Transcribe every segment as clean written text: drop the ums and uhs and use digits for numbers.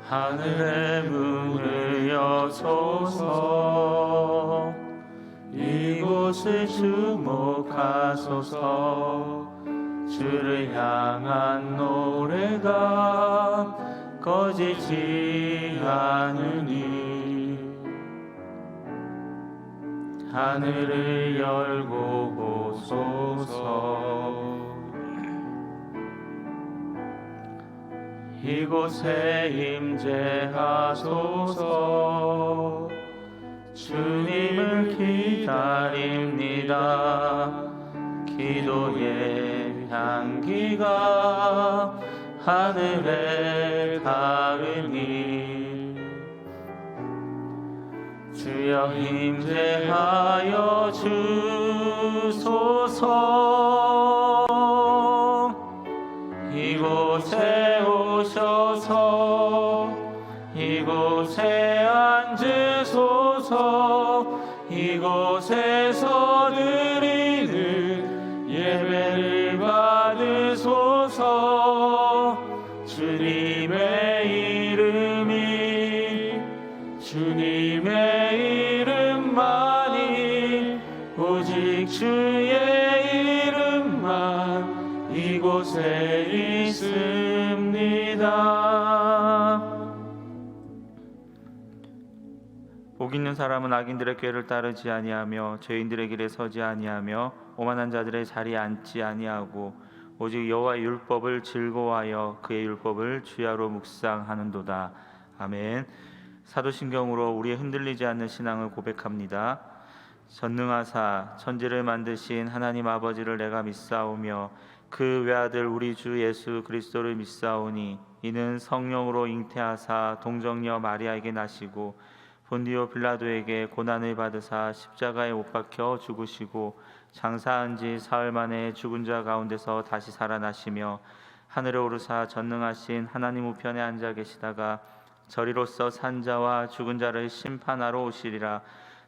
하늘의 문을 여소서. 이곳을 주목하소서. 주를 향한 노래가 꺼지지 않으니 하늘을 열고 보소서. 이곳에 임재하소서. 주님을 기다립니다. 기도의 향기가 하늘에 닿으니 주여 임재하여 주소서. 이곳에 오셔서 이곳에 앉으소서. 이곳에서 드리는 예배를 받으소서. 주님의 이름만이 오직 주의 이름만 이곳에 있습니다. 복 있는 사람은 악인들의 꾀를 따르지 아니하며 죄인들의 길에 서지 아니하며 오만한 자들의 자리에 앉지 아니하고 오직 여호와의 율법을 즐거워하여 그의 율법을 주야로 묵상하는도다. 아멘. 사도신경으로 우리의 흔들리지 않는 신앙을 고백합니다. 전능하사 천지를 만드신 하나님 아버지를 내가 믿사오며 그 외아들 우리 주 예수 그리스도를 믿사오니 이는 성령으로 잉태하사 동정녀 마리아에게 나시고 본디오 빌라도에게 고난을 받으사 십자가에 못 박혀 죽으시고 장사한 지 사흘 만에 죽은 자 가운데서 다시 살아나시며 하늘에 오르사 전능하신 하나님 우편에 앉아 계시다가 저리로서 산자와 죽은 자를 심판하러 오시리라.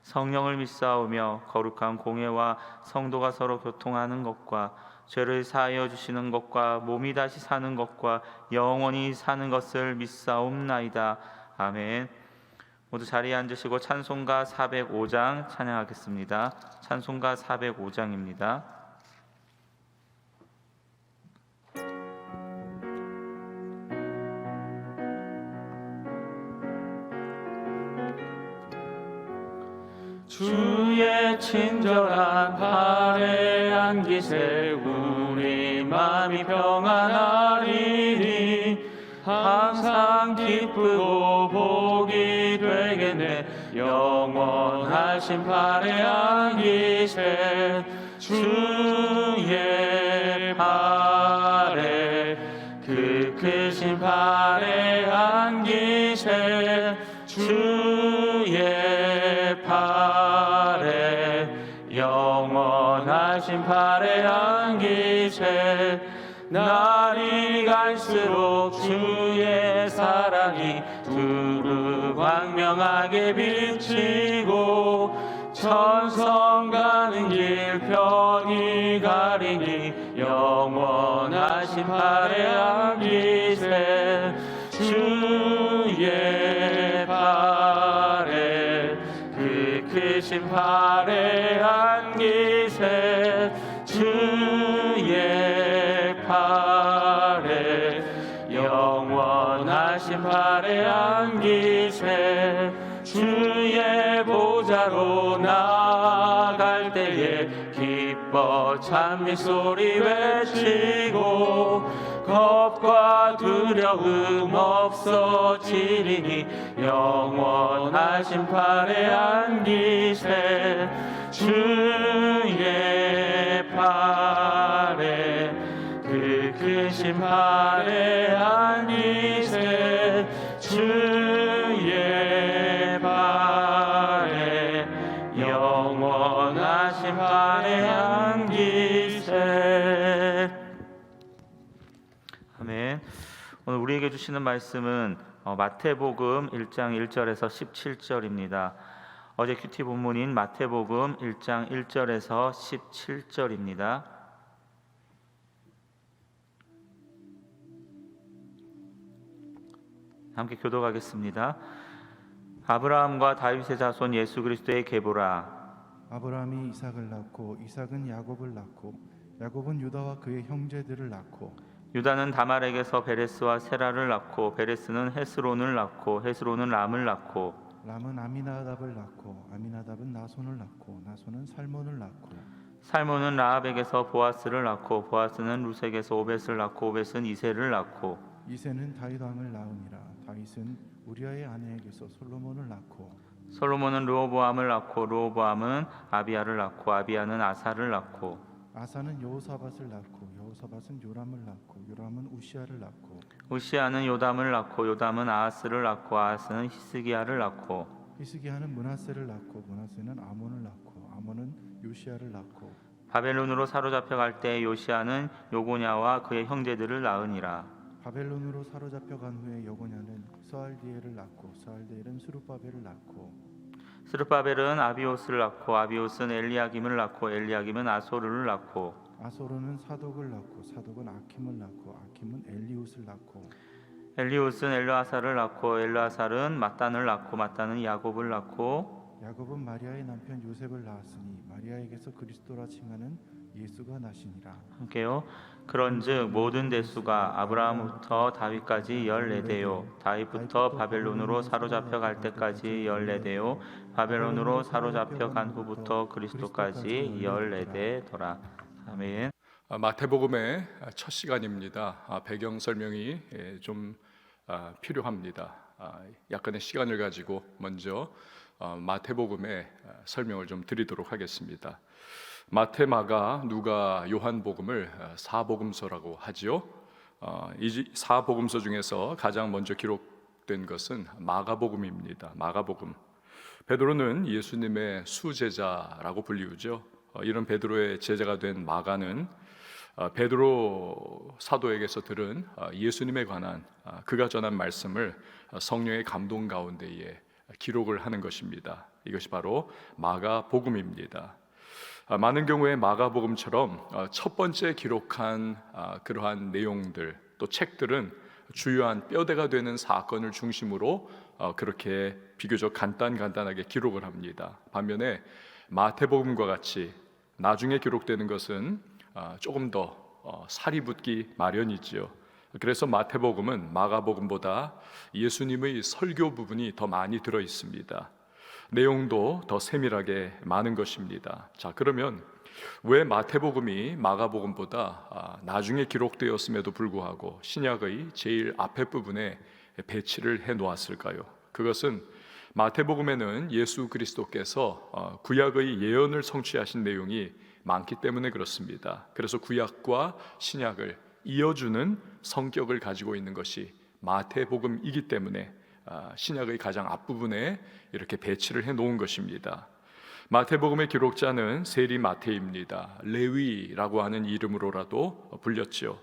성령을 믿사오며 거룩한 공회와 성도가 서로 교통하는 것과 죄를 사하여 주시는 것과 몸이 다시 사는 것과 영원히 사는 것을 믿사옵나이다. 아멘. 모두 자리에 앉으시고 찬송가 405장 찬양하겠습니다. 찬송가 405장입니다. 주의 친절한 발에 안기세 우리 마음이 평안하리니 항상 기쁘고 복이 되겠네. 영원하신 발에 안기세 주의 발에 그 크신 발에 안기세 주의 발에 영원하신 발에 안기세. 날이 갈수록 주의 사랑이 두루 광명하게 비치고 천성 가는 길 편히 가리니 영원하신 발에 안기세 주의 발에 그 크신 발에 안기세 주의 발에 영원하신 발에 안기세. 주의 보좌로 나아갈 때에 기뻐 찬미 소리 외치고 겁과 두려움 없어지리니 영원하신 발에 안기세 주의 발에 그 크신 발에 안기세 주의 발에 영원하신 발에 안기세. 아멘. 오늘 우리에게 주시는 말씀은 마태복음 1장 1절에서 17절입니다. 어제 큐티 본문인 마태복음 1장 1절에서 17절입니다. 함께 교독하겠습니다. 아브라함과 다윗의 자손 예수 그리스도의 계보라. 아브라함이 이삭을 낳고 이삭은 야곱을 낳고 야곱은 유다와 그의 형제들을 낳고 유다는 다말에게서 베레스와 세라를 낳고 베레스는 헤스론을 낳고 헤스론은 람을 낳고 람은 아미나답을 낳고 아미나답은 나손을 낳고 나손은 살몬을 낳고 살몬은 라합에게서 보아스를 낳고 보아스는 루색에서 오벳을 낳고 오벳은 이새를 낳고 이새는 다윗 왕을 낳으니라. 다윗은 우리아의 아내에게서 솔로몬을 낳고 솔로몬은 르호보암을 낳고 르호보암은 아비야를 낳고 아비야는 아사를 낳고 아사는 여호사밧을 낳고 여호사밧은 요람을 낳고 요람은 우시아를 낳고 우시아는 요담을 낳고 요담은 아하스를 낳고 아하스는 히스기야를 낳고 히스기야는 므낫세를 낳고 므낫세는 아몬을 낳고 아몬은 요시아를 낳고 바벨론으로 사로잡혀 갈 때 요시아는 요고냐와 그의 형제들을 낳으니라. 바벨론으로 사로잡혀 간 후에 여고냐는 스알디엘을 낳고 스알디엘은 스룹바벨을 낳고 스룹바벨은 아비옷을 낳고 아비옷은 엘리야김을 낳고 엘리야김은 아소르를 낳고 아소르는 사독을 낳고 사독은 아킴을 낳고 아킴은 엘리웃을 낳고 엘리웃은 엘르아사를 낳고 엘르아살은 mat단을 낳고 mat단은 야곱을 낳고 야곱은 마리아의 남편 요셉을 낳았으니 마리아에게서 그리스도라 칭하는 예수가 나시니라. 함께요. 그런즉 모든 대수가 아브라함부터 다윗까지 14대요 다윗부터 바벨론으로 사로잡혀 갈 때까지 14대요 바벨론으로 사로잡혀 간 후부터 그리스도까지 14대더라. 아멘. 마태복음의 첫 시간입니다. 배경 설명이 좀 필요합니다. 약간의 시간을 가지고 먼저 마태복음의 설명을 좀 드리도록 하겠습니다. 마태, 마가, 누가, 요한복음을 사복음서라고 하지요. 이 사복음서 중에서 가장 먼저 기록된 것은 마가복음입니다. 마가복음. 베드로는 예수님의 수제자라고 불리우죠. 이런 베드로의 제자가 된 마가는 베드로 사도에게서 들은 예수님에 관한 그가 전한 말씀을 성령의 감동 가운데에 기록을 하는 것입니다. 이것이 바로 마가복음입니다. 많은 경우에 마가복음처럼 첫 번째 기록한 그러한 내용들 또 책들은 주요한 뼈대가 되는 사건을 중심으로 그렇게 비교적 간단하게 기록을 합니다. 반면에 마태복음과 같이 나중에 기록되는 것은 조금 더 살이 붙기 마련이지요. 그래서 마태복음은 마가복음보다 예수님의 설교 부분이 더 많이 들어 있습니다. 내용도 더 세밀하게 많은 것입니다. 자, 그러면 왜 마태복음이 마가복음보다 나중에 기록되었음에도 불구하고 신약의 제일 앞에 부분에 배치를 해 놓았을까요? 그것은 마태복음에는 예수 그리스도께서 구약의 예언을 성취하신 내용이 많기 때문에 그렇습니다. 그래서 구약과 신약을 이어주는 성격을 가지고 있는 것이 마태복음이기 때문에 신약의 가장 앞부분에 이렇게 배치를 해 놓은 것입니다. 마태복음의 기록자는 세리 마태입니다. 레위라고 하는 이름으로라도 불렸지요.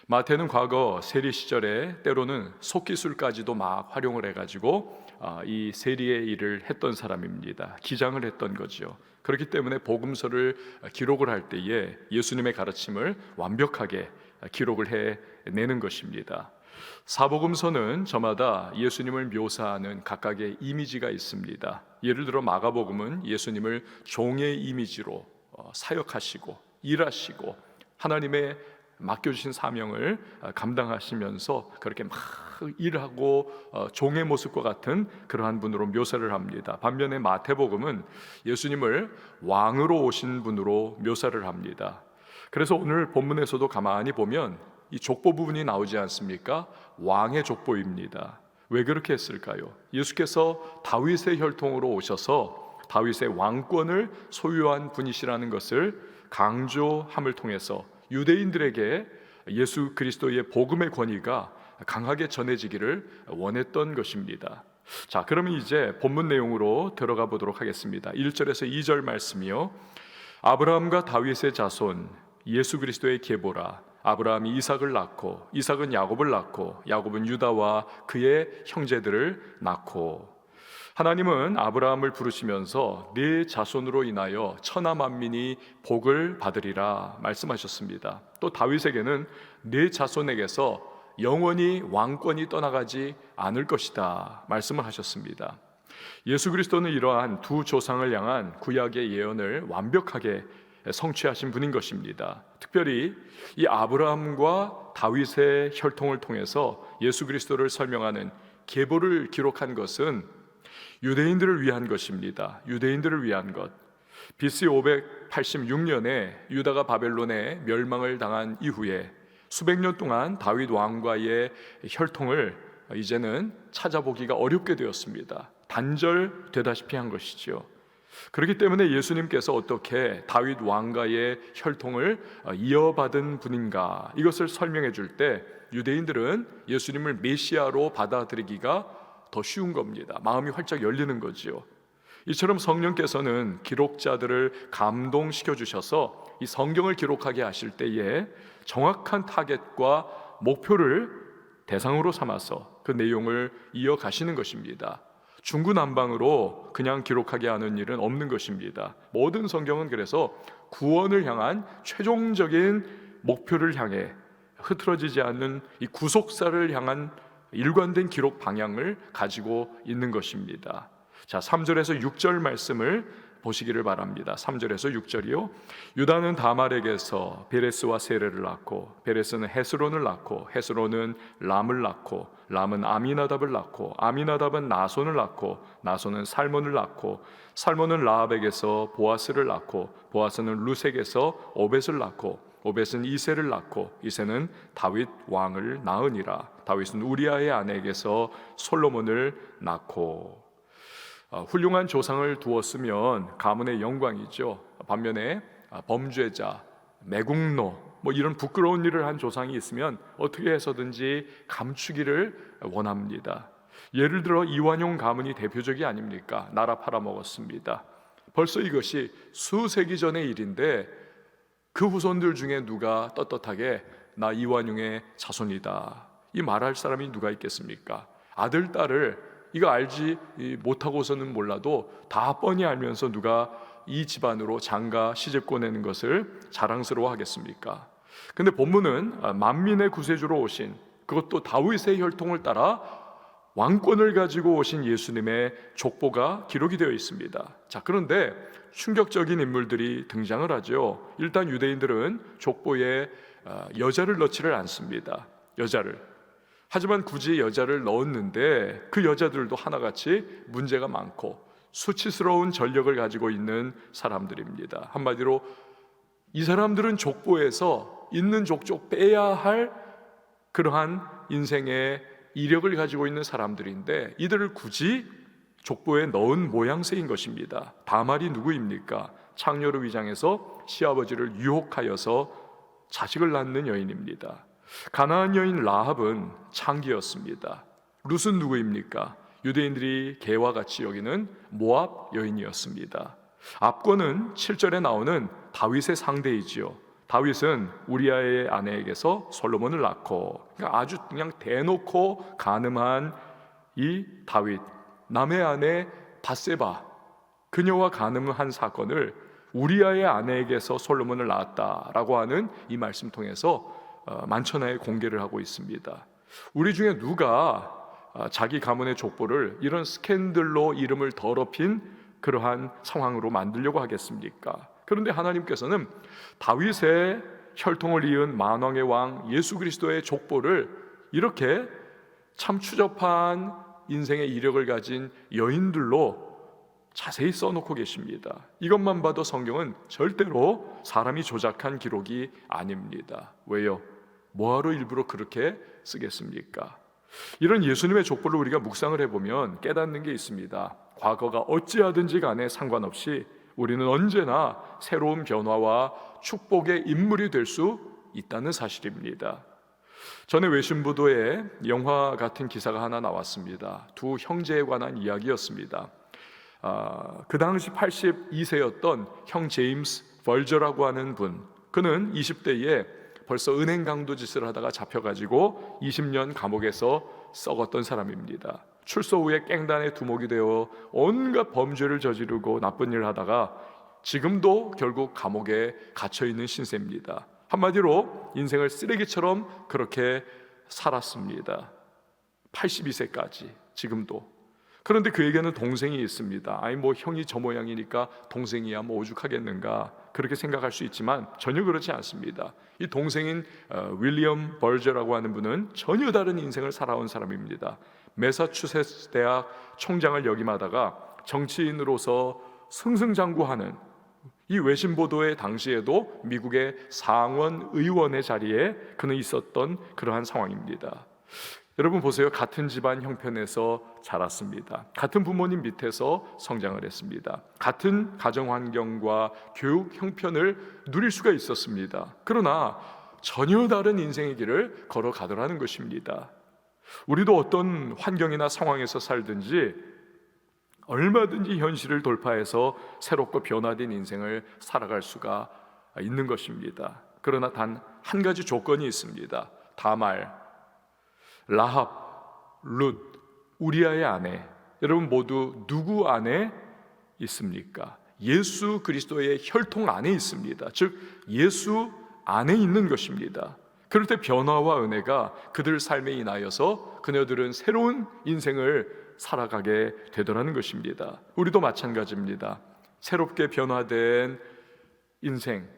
마태는 과거 세리 시절에 때로는 속기술까지도 막 활용을 해가지고 이 세리의 일을 했던 사람입니다. 기장을 했던 거죠. 그렇기 때문에 복음서를 기록을 할 때에 예수님의 가르침을 완벽하게 기록을 해내는 것입니다. 사복음서는 저마다 예수님을 묘사하는 각각의 이미지가 있습니다. 예를 들어 마가복음은 예수님을 종의 이미지로 사역하시고 일하시고 하나님의 맡겨주신 사명을 감당하시면서 그렇게 막 일하고 종의 모습과 같은 그러한 분으로 묘사를 합니다. 반면에 마태복음은 예수님을 왕으로 오신 분으로 묘사를 합니다. 그래서 오늘 본문에서도 가만히 보면 이 족보 부분이 나오지 않습니까? 왕의 족보입니다. 왜 그렇게 했을까요? 예수께서 다윗의 혈통으로 오셔서 다윗의 왕권을 소유한 분이시라는 것을 강조함을 통해서 유대인들에게 예수 그리스도의 복음의 권위가 강하게 전해지기를 원했던 것입니다. 자, 그러면 이제 본문 내용으로 들어가 보도록 하겠습니다. 1절에서 2절 말씀이요. 아브라함과 다윗의 자손 예수 그리스도의 계보라. 아브라함이 이삭을 낳고 이삭은 야곱을 낳고 야곱은 유다와 그의 형제들을 낳고. 하나님은 아브라함을 부르시면서 네 자손으로 인하여 천하 만민이 복을 받으리라 말씀하셨습니다. 또 다윗에게는 네 자손에게서 영원히 왕권이 떠나가지 않을 것이다 말씀을 하셨습니다. 예수 그리스도는 이러한 두 조상을 향한 구약의 예언을 완벽하게 성취하신 분인 것입니다. 특별히 이 아브라함과 다윗의 혈통을 통해서 예수 그리스도를 설명하는 계보를 기록한 것은 유대인들을 위한 것입니다. 유대인들을 위한 것. BC 586년에 유다가 바벨론에 멸망을 당한 이후에 수백 년 동안 다윗 왕과의 혈통을 이제는 찾아보기가 어렵게 되었습니다. 단절되다시피 한 것이죠. 그렇기 때문에 예수님께서 어떻게 다윗 왕가의 혈통을 이어받은 분인가, 이것을 설명해 줄 때 유대인들은 예수님을 메시아로 받아들이기가 더 쉬운 겁니다. 마음이 활짝 열리는 거지요. 이처럼 성령께서는 기록자들을 감동시켜 주셔서 이 성경을 기록하게 하실 때에 정확한 타겟과 목표를 대상으로 삼아서 그 내용을 이어가시는 것입니다. 중구난방으로 그냥 기록하게 하는 일은 없는 것입니다. 모든 성경은 그래서 구원을 향한 최종적인 목표를 향해 흐트러지지 않는 이 구속사를 향한 일관된 기록 방향을 가지고 있는 것입니다. 자, 3절에서 6절 말씀을 보시기를 바랍니다. 3절에서 6절이요. 유다는 다말에게서 베레스와 세레를 낳고, 베레스는 헤스론을 낳고, 헤스론은 람을 낳고, 람은 아미나답을 낳고, 아미나답은 나손을 낳고, 나손은 살몬을 낳고, 살몬은 라합에게서 보아스를 낳고, 보아스는 루색에서 오벳을 낳고, 오벳은 이새를 낳고, 이새는 다윗 왕을 낳으니라. 다윗은 우리아의 아내에게서 솔로몬을 낳고. 훌륭한 조상을 두었으면 가문의 영광이죠. 반면에 범죄자, 매국노 이런 부끄러운 일을 한 조상이 있으면 어떻게 해서든지 감추기를 원합니다. 예를 들어 이완용 가문이 대표적이 아닙니까? 나라 팔아먹었습니다. 벌써 이것이 수세기 전의 일인데 그 후손들 중에 누가 떳떳하게 나 이완용의 자손이다 이 말할 사람이 누가 있겠습니까? 아들, 딸을 이거 알지 못하고서는 몰라도 다 뻔히 알면서 누가 이 집안으로 장가 시집 보내는 것을 자랑스러워 하겠습니까? 근데 본문은 만민의 구세주로 오신, 그것도 다윗의 혈통을 따라 왕권을 가지고 오신 예수님의 족보가 기록이 되어 있습니다. 자, 그런데 충격적인 인물들이 등장을 하죠. 일단 유대인들은 족보에 여자를 넣지를 않습니다. 여자를. 하지만 굳이 여자를 넣었는데 그 여자들도 하나같이 문제가 많고 수치스러운 전력을 가지고 있는 사람들입니다. 한마디로 이 사람들은 족보에서 있는 족족 빼야 할 그러한 인생의 이력을 가지고 있는 사람들인데 이들을 굳이 족보에 넣은 모양새인 것입니다. 다말이 누구입니까? 창녀로 위장해서 시아버지를 유혹하여서 자식을 낳는 여인입니다. 가나안 여인 라합은 창기였습니다. 룻은 누구입니까? 유대인들이 개와 같이 여기는 모압 여인이었습니다. 압권은 7절에 나오는 다윗의 상대이지요. 다윗은 우리아의 아내에게서 솔로몬을 낳고, 그러니까 아주 그냥 대놓고 간음한 이 다윗, 남의 아내 밧세바, 그녀와 간음을 한 사건을 우리아의 아내에게서 솔로몬을 낳았다라고 하는 이 말씀 통해서 만천하에 공개를 하고 있습니다. 우리 중에 누가 자기 가문의 족보를 이런 스캔들로 이름을 더럽힌 그러한 상황으로 만들려고 하겠습니까? 그런데 하나님께서는 다윗의 혈통을 이은 만왕의 왕 예수 그리스도의 족보를 이렇게 참 추접한 인생의 이력을 가진 여인들로 자세히 써놓고 계십니다. 이것만 봐도 성경은 절대로 사람이 조작한 기록이 아닙니다. 왜요? 뭐하러 일부러 그렇게 쓰겠습니까? 이런 예수님의 족보를 우리가 묵상을 해보면 깨닫는 게 있습니다. 과거가 어찌하든지 간에 상관없이 우리는 언제나 새로운 변화와 축복의 인물이 될 수 있다는 사실입니다. 전에 외신보도에 영화 같은 기사가 하나 나왔습니다. 두 형제에 관한 이야기였습니다. 그 당시 82세였던 형 제임스 벌저라고 하는 분, 그는 20대에 벌써 은행 강도 짓을 하다가 잡혀가지고 20년 감옥에서 썩었던 사람입니다. 출소 후에 깽단에 두목이 되어 온갖 범죄를 저지르고 나쁜 일을 하다가 지금도 결국 감옥에 갇혀있는 신세입니다. 한마디로 인생을 쓰레기처럼 그렇게 살았습니다. 82세까지 지금도. 그런데 그에게는 동생이 있습니다. 아니 뭐 형이 저 모양이니까 동생이야 뭐 오죽하겠는가 그렇게 생각할 수 있지만 전혀 그렇지 않습니다. 이 동생인 윌리엄 벌저라고 하는 분은 전혀 다른 인생을 살아온 사람입니다. 매사추세츠 대학 총장을 역임하다가 정치인으로서 승승장구하는 이 외신 보도의 당시에도 미국의 상원 의원의 자리에 그는 있었던 그러한 상황입니다. 여러분 보세요. 같은 집안 형편에서 자랐습니다. 같은 부모님 밑에서 성장을 했습니다. 같은 가정 환경과 교육 형편을 누릴 수가 있었습니다. 그러나 전혀 다른 인생의 길을 걸어가더라는 것입니다. 우리도 어떤 환경이나 상황에서 살든지 얼마든지 현실을 돌파해서 새롭고 변화된 인생을 살아갈 수가 있는 것입니다. 그러나 단 한 가지 조건이 있습니다. 다말, 라합, 룻, 우리아의 아내, 여러분 모두 누구 안에 있습니까? 예수 그리스도의 혈통 안에 있습니다. 즉 예수 안에 있는 것입니다. 그럴 때 변화와 은혜가 그들 삶에 인하여서 그녀들은 새로운 인생을 살아가게 되더라는 것입니다. 우리도 마찬가지입니다. 새롭게 변화된 인생,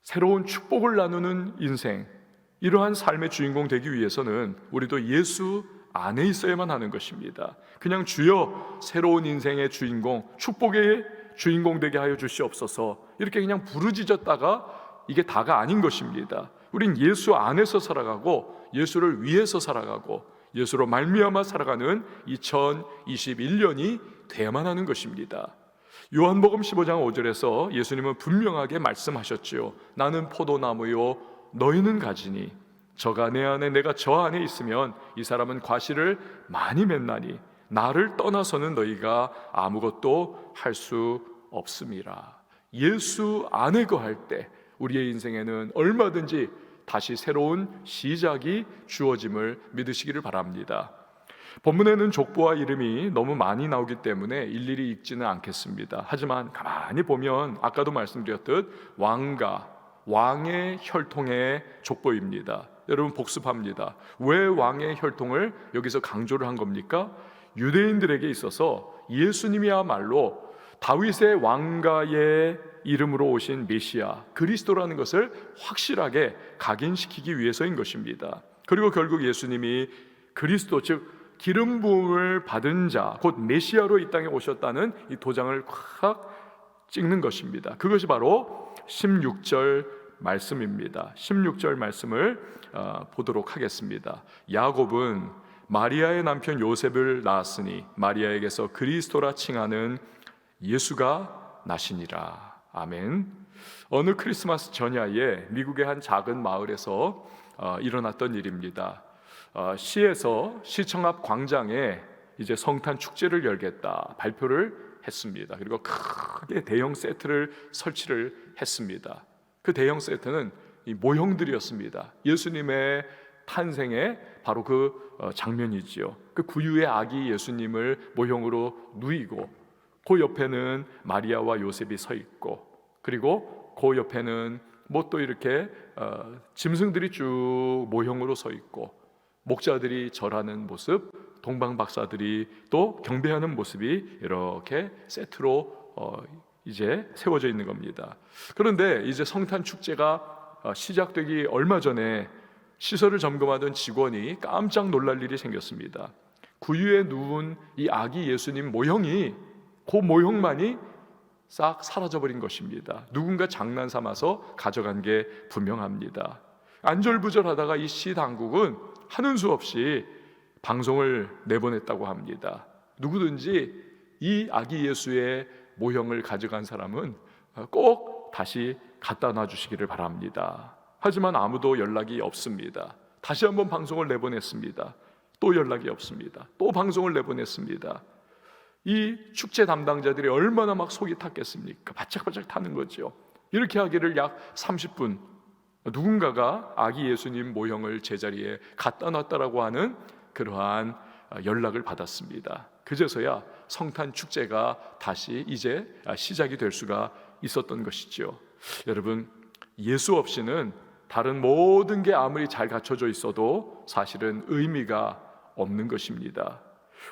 새로운 축복을 나누는 인생, 이러한 삶의 주인공 되기 위해서는 우리도 예수 안에 있어야만 하는 것입니다. 그냥 주여 새로운 인생의 주인공, 축복의 주인공 되게 하여 주시옵소서 이렇게 그냥 부르짖었다가 이게 다가 아닌 것입니다. 우린 예수 안에서 살아가고 예수를 위해서 살아가고 예수로 말미암아 살아가는 2021년이 돼야만 하는 것입니다. 요한복음 15장 5절에서 예수님은 분명하게 말씀하셨지요. 나는 포도나무요 너희는 가지니 저가 내 안에 내가 저 안에 있으면 이 사람은 과실을 많이 맺나니 나를 떠나서는 너희가 아무것도 할 수 없음이라. 예수 안에 거할 때 우리의 인생에는 얼마든지 다시 새로운 시작이 주어짐을 믿으시기를 바랍니다. 본문에는 족보와 이름이 너무 많이 나오기 때문에 일일이 읽지는 않겠습니다. 하지만 가만히 보면 아까도 말씀드렸듯 왕의 혈통의 족보입니다. 여러분 복습합니다. 왜 왕의 혈통을 여기서 강조를 한 겁니까? 유대인들에게 있어서 예수님이야말로 다윗의 왕가의 이름으로 오신 메시아 그리스도라는 것을 확실하게 각인시키기 위해서인 것입니다. 그리고 결국 예수님이 그리스도 즉 기름 부음을 받은 자 곧 메시아로 이 땅에 오셨다는 이 도장을 확 찍는 것입니다. 그것이 바로 16절 말씀입니다. 16절 말씀을 보도록 하겠습니다. 야곱은 마리아의 남편 요셉을 낳았으니 마리아에게서 그리스도라 칭하는 예수가 나시니라. 아멘. 어느 크리스마스 전야에 미국의 한 작은 마을에서 일어났던 일입니다. 시에서 시청 앞 광장에 이제 성탄 축제를 열겠다 발표를 했습니다. 그리고 크게 대형 세트를 설치를 했습니다. 그 대형 세트는 이 모형들이었습니다. 예수님의 탄생의 바로 그 장면이지요. 그 구유의 아기 예수님을 모형으로 누이고 그 옆에는 마리아와 요셉이 서 있고 그리고 그 옆에는 뭐 또 이렇게 짐승들이 쭉 모형으로 서 있고 목자들이 절하는 모습, 동방 박사들이 또 경배하는 모습이 이렇게 세트로 이제 세워져 있는 겁니다. 그런데 이제 성탄 축제가 시작되기 얼마 전에 시설을 점검하던 직원이 깜짝 놀랄 일이 생겼습니다. 구유에 누운 이 아기 예수님 모형이 그 모형만이 싹 사라져버린 것입니다. 누군가 장난 삼아서 가져간 게 분명합니다. 안절부절하다가 이 시 당국은 하는 수 없이 방송을 내보냈다고 합니다. 누구든지 이 아기 예수의 모형을 가져간 사람은 꼭 다시 갖다 놔주시기를 바랍니다. 하지만 아무도 연락이 없습니다. 다시 한번 방송을 내보냈습니다. 또 연락이 없습니다. 또 방송을 내보냈습니다. 이 축제 담당자들이 얼마나 막 속이 탔겠습니까? 바짝바짝 타는 거죠. 이렇게 하기를 약 30분 누군가가 아기 예수님 모형을 제자리에 갖다 놨다라고 하는 그러한 연락을 받았습니다. 그제서야 성탄 축제가 다시 이제 시작이 될 수가 있었던 것이죠. 여러분, 예수 없이는 다른 모든 게 아무리 잘 갖춰져 있어도 사실은 의미가 없는 것입니다.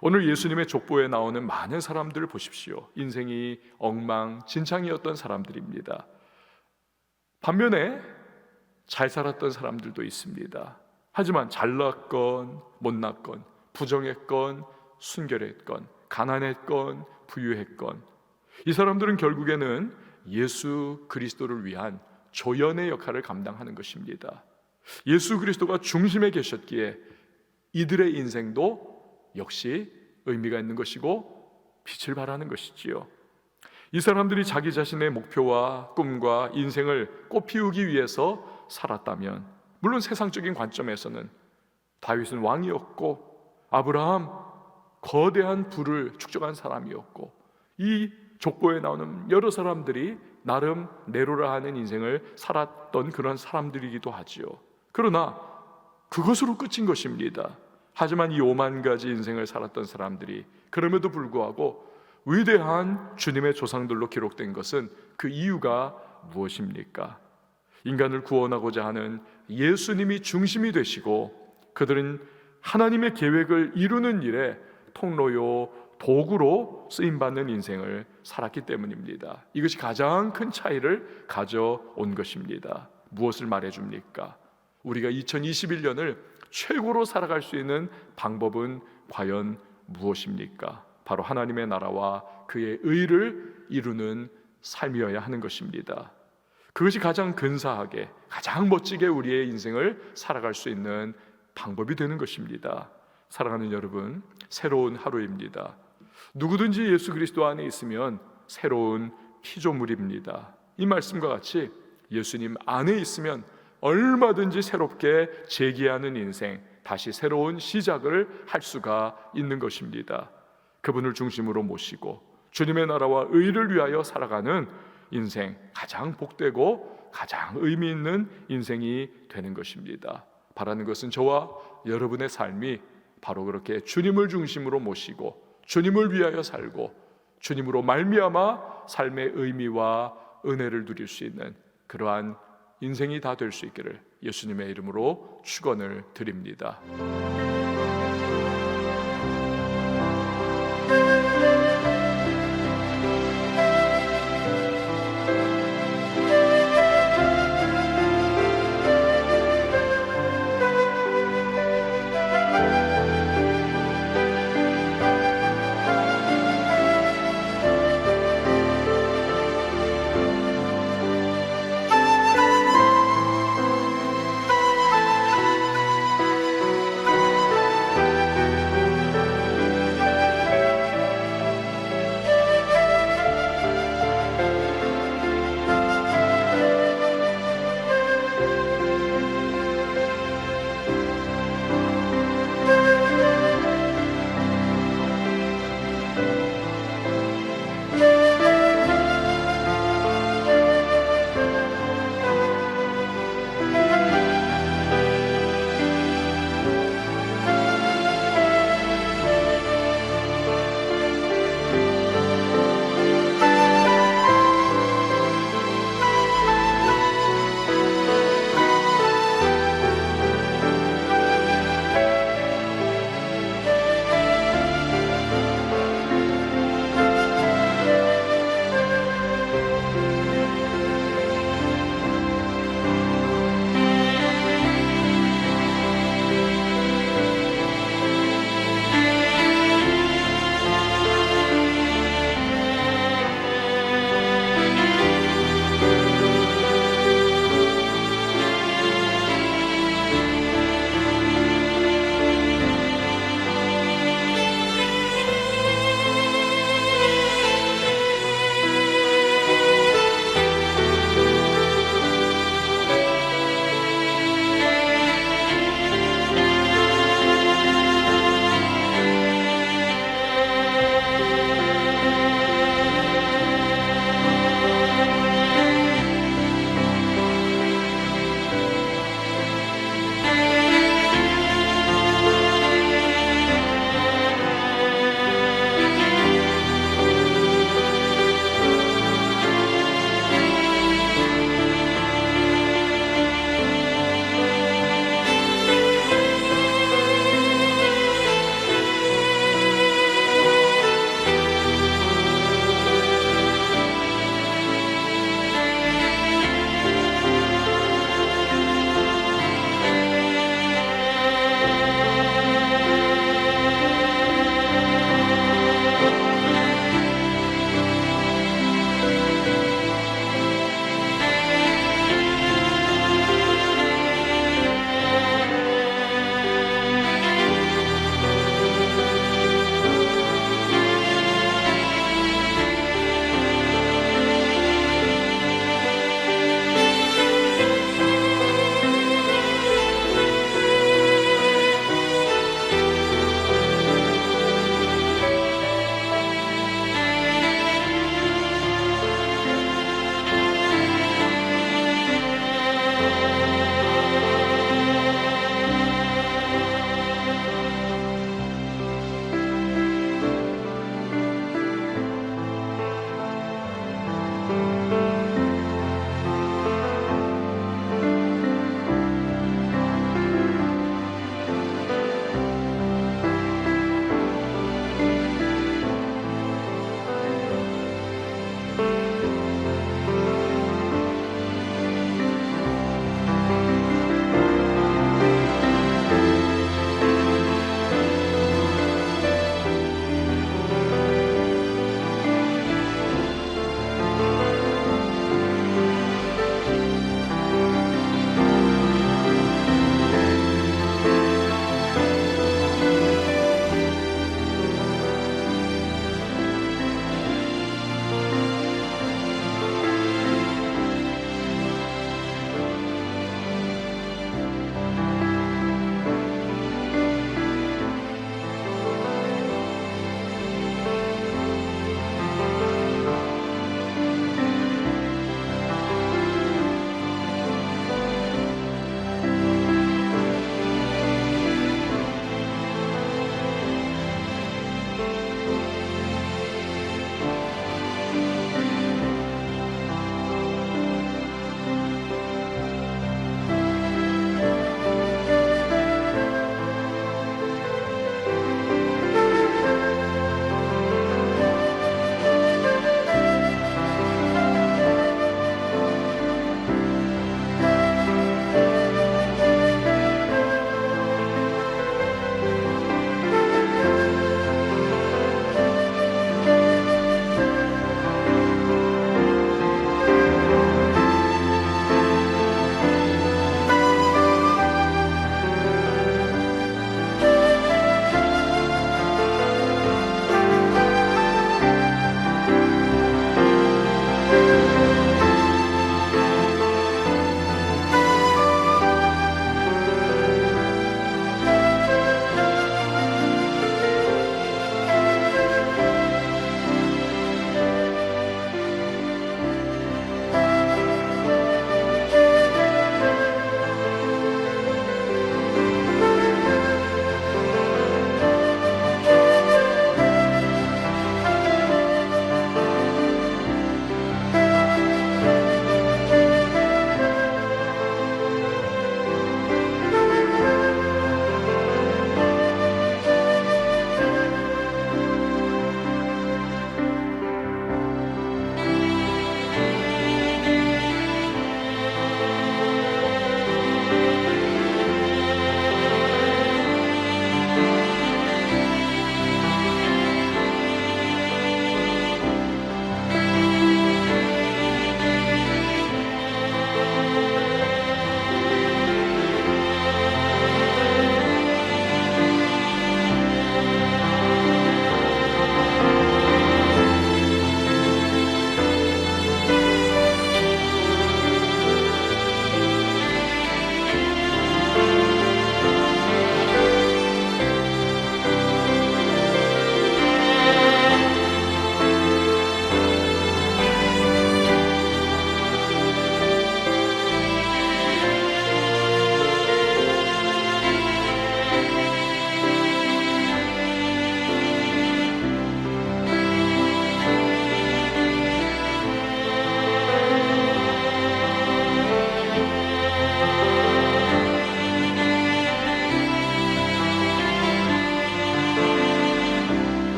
오늘 예수님의 족보에 나오는 많은 사람들을 보십시오. 인생이 엉망진창이었던 사람들입니다. 반면에 잘 살았던 사람들도 있습니다. 하지만 잘났건 못났건, 부정했건 순결했건, 가난했건 부유했건, 이 사람들은 결국에는 예수 그리스도를 위한 조연의 역할을 감당하는 것입니다. 예수 그리스도가 중심에 계셨기에 이들의 인생도 역시 의미가 있는 것이고 빛을 발하는 것이지요. 이 사람들이 자기 자신의 목표와 꿈과 인생을 꽃피우기 위해서 살았다면, 물론 세상적인 관점에서는 다윗은 왕이었고 아브라함 거대한 부를 축적한 사람이었고, 이 족보에 나오는 여러 사람들이 나름 내로라 하는 인생을 살았던 그런 사람들이기도 하지요. 그러나 그것으로 끝인 것입니다. 하지만 이 5만 가지 인생을 살았던 사람들이 그럼에도 불구하고 위대한 주님의 조상들로 기록된 것은 그 이유가 무엇입니까? 인간을 구원하고자 하는 예수님이 중심이 되시고, 그들은 하나님의 계획을 이루는 일에 통로요 도구로 쓰임받는 인생을 살았기 때문입니다. 이것이 가장 큰 차이를 가져온 것입니다. 무엇을 말해줍니까? 우리가 2021년을 최고로 살아갈 수 있는 방법은 과연 무엇입니까? 바로 하나님의 나라와 그의 의를 이루는 삶이어야 하는 것입니다. 그것이 가장 근사하게, 가장 멋지게 우리의 인생을 살아갈 수 있는 방법이 되는 것입니다. 사랑하는 여러분, 새로운 하루입니다. 누구든지 예수 그리스도 안에 있으면 새로운 피조물입니다. 이 말씀과 같이 예수님 안에 있으면 얼마든지 새롭게 재기하는 인생, 다시 새로운 시작을 할 수가 있는 것입니다. 그분을 중심으로 모시고 주님의 나라와 의를 위하여 살아가는 인생, 가장 복되고 가장 의미 있는 인생이 되는 것입니다. 바라는 것은 저와 여러분의 삶이 바로 그렇게 주님을 중심으로 모시고 주님을 위하여 살고 주님으로 말미암아 삶의 의미와 은혜를 누릴 수 있는 그러한 인생이 다 될 수 있기를 예수님의 이름으로 축원을 드립니다.